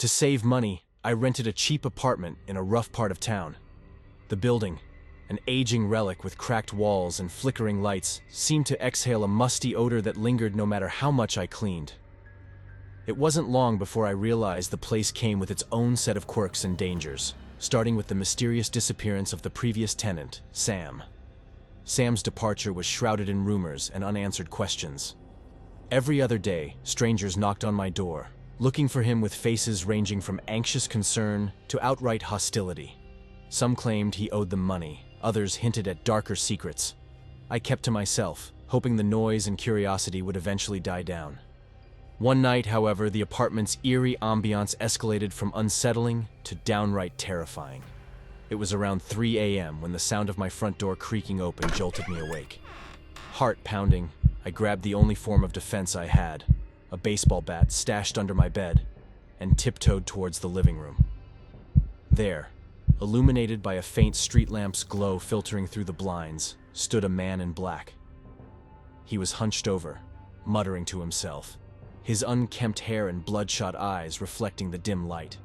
To save money, I rented a cheap apartment in a rough part of town. The building, an aging relic with cracked walls and flickering lights, seemed to exhale a musty odor that lingered no matter how much I cleaned. It wasn't long before I realized the place came with its own set of quirks and dangers, starting with the mysterious disappearance of the previous tenant, Sam. Sam's departure was shrouded in rumors and unanswered questions. Every other day, strangers knocked on my door, looking for him with faces ranging from anxious concern to outright hostility. Some claimed he owed them money, others hinted at darker secrets. I kept to myself, hoping the noise and curiosity would eventually die down. One night, however, the apartment's eerie ambiance escalated from unsettling to downright terrifying. It was around 3 a.m. when the sound of my front door creaking open jolted me awake. Heart pounding, I grabbed the only form of defense I had, a baseball bat stashed under my bed, and tiptoed towards the living room. There, illuminated by a faint street lamp's glow filtering through the blinds, stood a man in black. He was hunched over, muttering to himself, his unkempt hair and bloodshot eyes reflecting the dim light.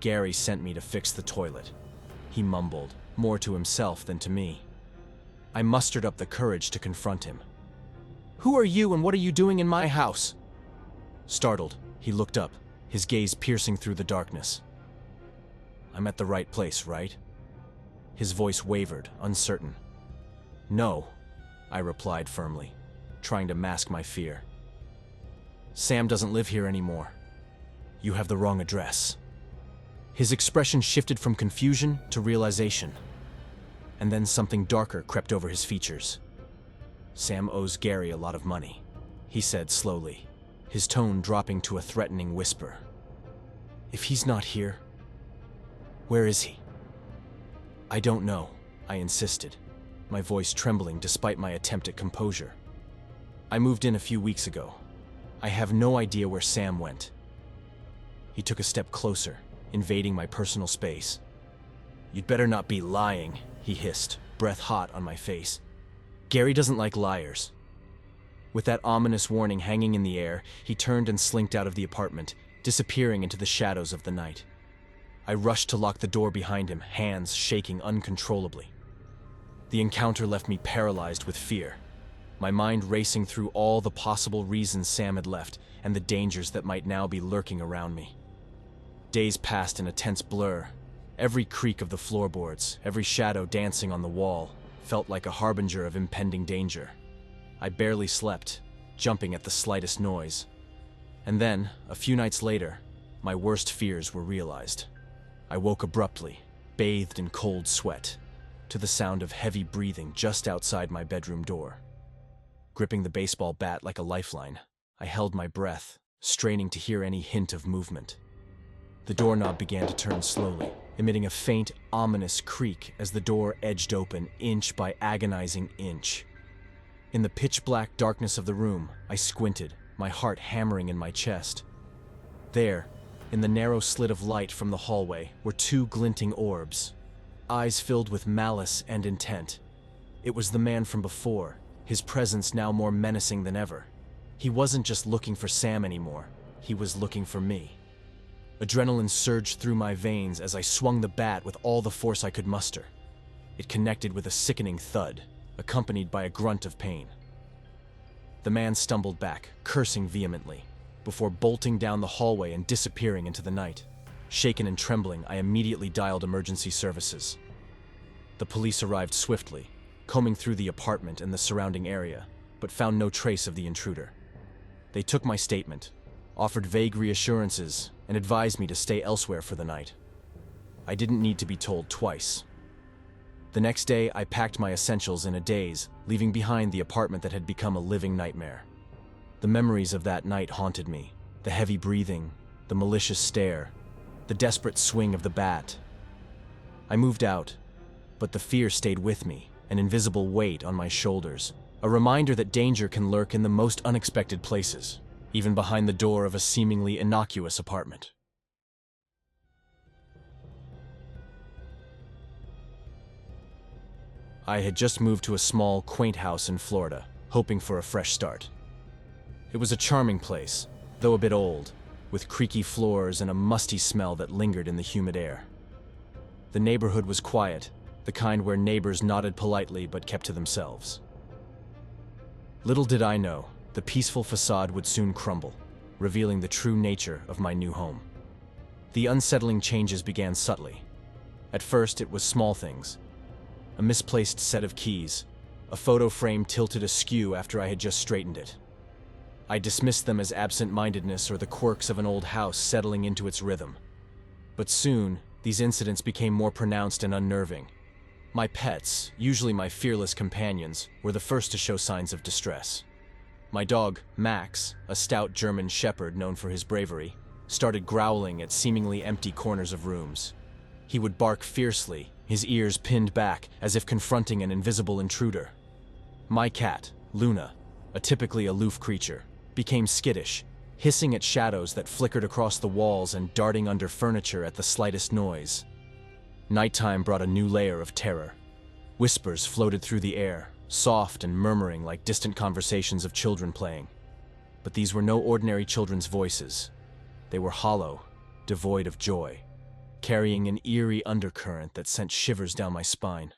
"Gary sent me to fix the toilet," he mumbled, more to himself than to me. I mustered up the courage to confront him. "Who are you and what are you doing in my house?" Startled, he looked up, his gaze piercing through the darkness. "I'm at the right place, right?" His voice wavered, uncertain. "No," I replied firmly, trying to mask my fear. "Sam doesn't live here anymore. You have the wrong address." His expression shifted from confusion to realization, and then something darker crept over his features. "Sam owes Gary a lot of money," he said slowly, his tone dropping to a threatening whisper. "If he's not here, where is he?" "I don't know," I insisted, my voice trembling despite my attempt at composure. "I moved in a few weeks ago. I have no idea where Sam went." He took a step closer, invading my personal space. "You'd better not be lying," he hissed, breath hot on my face. "Gary doesn't like liars." With that ominous warning hanging in the air, he turned and slinked out of the apartment, disappearing into the shadows of the night. I rushed to lock the door behind him, hands shaking uncontrollably. The encounter left me paralyzed with fear, my mind racing through all the possible reasons Sam had left and the dangers that might now be lurking around me. Days passed in a tense blur. Every creak of the floorboards, every shadow dancing on the wall, felt like a harbinger of impending danger. I barely slept, jumping at the slightest noise. And then, a few nights later, my worst fears were realized. I woke abruptly, bathed in cold sweat, to the sound of heavy breathing just outside my bedroom door. Gripping the baseball bat like a lifeline, I held my breath, straining to hear any hint of movement. The doorknob began to turn slowly, emitting a faint, ominous creak as the door edged open inch by agonizing inch. In the pitch-black darkness of the room, I squinted, my heart hammering in my chest. There, in the narrow slit of light from the hallway, were two glinting orbs, eyes filled with malice and intent. It was the man from before, his presence now more menacing than ever. He wasn't just looking for Sam anymore, he was looking for me. Adrenaline surged through my veins as I swung the bat with all the force I could muster. It connected with a sickening thud, accompanied by a grunt of pain. The man stumbled back, cursing vehemently, before bolting down the hallway and disappearing into the night. Shaken and trembling, I immediately dialed emergency services. The police arrived swiftly, combing through the apartment and the surrounding area, but found no trace of the intruder. They took my statement, offered vague reassurances, and advised me to stay elsewhere for the night. I didn't need to be told twice. The next day, I packed my essentials in a daze, leaving behind the apartment that had become a living nightmare. The memories of that night haunted me, the heavy breathing, the malicious stare, the desperate swing of the bat. I moved out, but the fear stayed with me, an invisible weight on my shoulders, a reminder that danger can lurk in the most unexpected places, even behind the door of a seemingly innocuous apartment. I had just moved to a small, quaint house in Florida, hoping for a fresh start. It was a charming place, though a bit old, with creaky floors and a musty smell that lingered in the humid air. The neighborhood was quiet, the kind where neighbors nodded politely but kept to themselves. Little did I know, the peaceful facade would soon crumble, revealing the true nature of my new home. The unsettling changes began subtly. At first, it was small things. A misplaced set of keys, a photo frame tilted askew after I had just straightened it. I dismissed them as absent-mindedness or the quirks of an old house settling into its rhythm. But soon, these incidents became more pronounced and unnerving. My pets, usually my fearless companions, were the first to show signs of distress. My dog, Max, a stout German shepherd known for his bravery, started growling at seemingly empty corners of rooms. He would bark fiercely, his ears pinned back as if confronting an invisible intruder. My cat, Luna, a typically aloof creature, became skittish, hissing at shadows that flickered across the walls and darting under furniture at the slightest noise. Nighttime brought a new layer of terror. Whispers floated through the air, soft and murmuring like distant conversations of children playing. But these were no ordinary children's voices. They were hollow, devoid of joy, carrying an eerie undercurrent that sent shivers down my spine.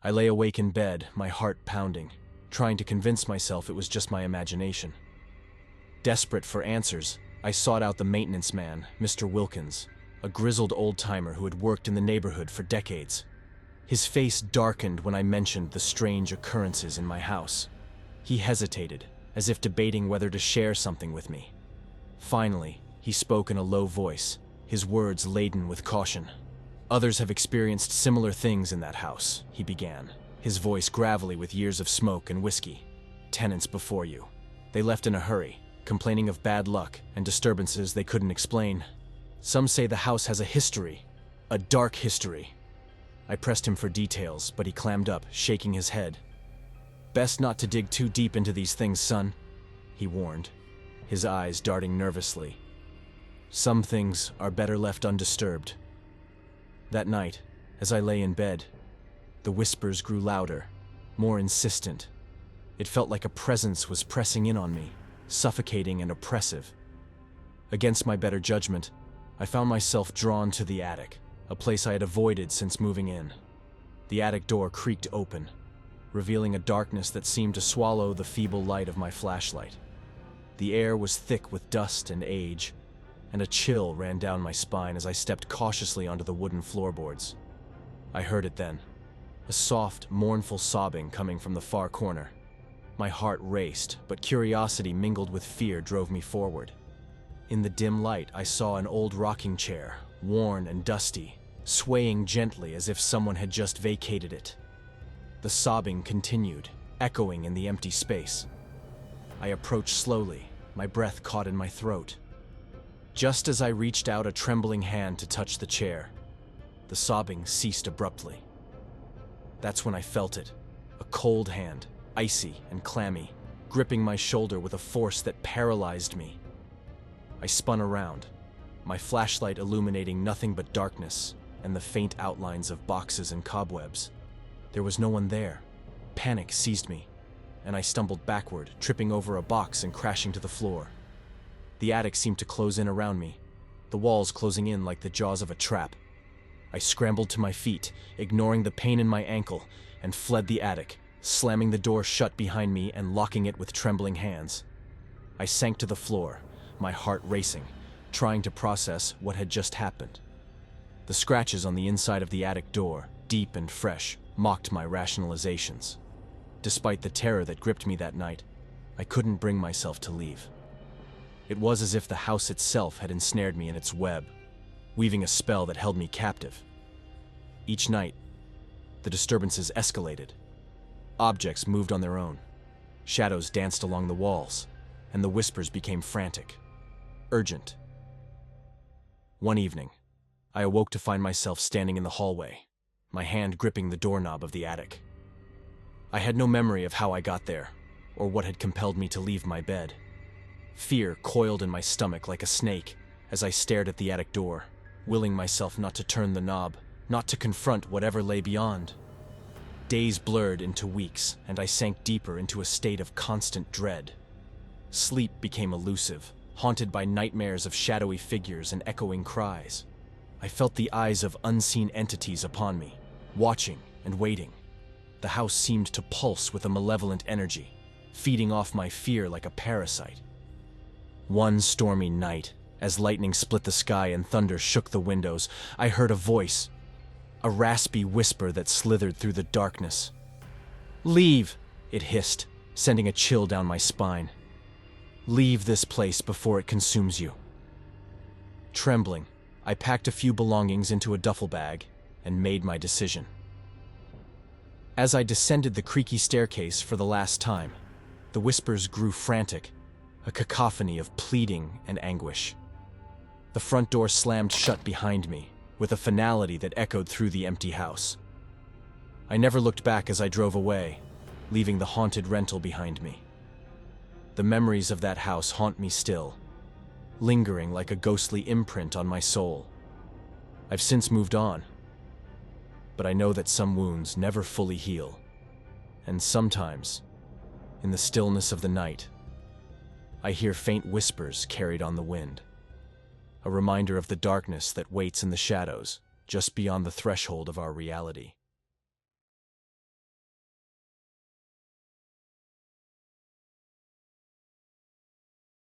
I lay awake in bed, my heart pounding, trying to convince myself it was just my imagination. Desperate for answers, I sought out the maintenance man, Mr. Wilkins, a grizzled old-timer who had worked in the neighborhood for decades. His face darkened when I mentioned the strange occurrences in my house. He hesitated, as if debating whether to share something with me. Finally, he spoke in a low voice, his words laden with caution. "Others have experienced similar things in that house," he began, his voice gravelly with years of smoke and whiskey. "Tenants before you. They left in a hurry, complaining of bad luck and disturbances they couldn't explain. Some say the house has a history, a dark history." I pressed him for details, but he clammed up, shaking his head. "Best not to dig too deep into these things, son," he warned, his eyes darting nervously. "Some things are better left undisturbed." That night, as I lay in bed, the whispers grew louder, more insistent. It felt like a presence was pressing in on me, suffocating and oppressive. Against my better judgment, I found myself drawn to the attic, a place I had avoided since moving in. The attic door creaked open, revealing a darkness that seemed to swallow the feeble light of my flashlight. The air was thick with dust and age, and a chill ran down my spine as I stepped cautiously onto the wooden floorboards. I heard it then, a soft, mournful sobbing coming from the far corner. My heart raced, but curiosity mingled with fear drove me forward. In the dim light, I saw an old rocking chair, worn and dusty, swaying gently as if someone had just vacated it. The sobbing continued, echoing in the empty space. I approached slowly, my breath caught in my throat. Just as I reached out a trembling hand to touch the chair, the sobbing ceased abruptly. That's when I felt it, a cold hand, icy and clammy, gripping my shoulder with a force that paralyzed me. I spun around, my flashlight illuminating nothing but darkness and the faint outlines of boxes and cobwebs. There was no one there. Panic seized me, and I stumbled backward, tripping over a box and crashing to the floor. The attic seemed to close in around me, the walls closing in like the jaws of a trap. I scrambled to my feet, ignoring the pain in my ankle, and fled the attic, slamming the door shut behind me and locking it with trembling hands. I sank to the floor, my heart racing, trying to process what had just happened. The scratches on the inside of the attic door, deep and fresh, mocked my rationalizations. Despite the terror that gripped me that night, I couldn't bring myself to leave. It was as if the house itself had ensnared me in its web, weaving a spell that held me captive. Each night, the disturbances escalated. Objects moved on their own. Shadows danced along the walls, and the whispers became frantic, urgent. One evening, I awoke to find myself standing in the hallway, my hand gripping the doorknob of the attic. I had no memory of how I got there, or what had compelled me to leave my bed. Fear coiled in my stomach like a snake as I stared at the attic door, willing myself not to turn the knob, not to confront whatever lay beyond. Days blurred into weeks, and I sank deeper into a state of constant dread. Sleep became elusive, haunted by nightmares of shadowy figures and echoing cries. I felt the eyes of unseen entities upon me, watching and waiting. The house seemed to pulse with a malevolent energy, feeding off my fear like a parasite. One stormy night, as lightning split the sky and thunder shook the windows, I heard a voice, a raspy whisper that slithered through the darkness. "Leave," it hissed, sending a chill down my spine. "Leave this place before it consumes you." Trembling, I packed a few belongings into a duffel bag and made my decision. As I descended the creaky staircase for the last time, the whispers grew frantic, a cacophony of pleading and anguish. The front door slammed shut behind me, with a finality that echoed through the empty house. I never looked back as I drove away, leaving the haunted rental behind me. The memories of that house haunt me still, lingering like a ghostly imprint on my soul. I've since moved on, but I know that some wounds never fully heal, and sometimes, in the stillness of the night, I hear faint whispers carried on the wind, a reminder of the darkness that waits in the shadows just beyond the threshold of our reality.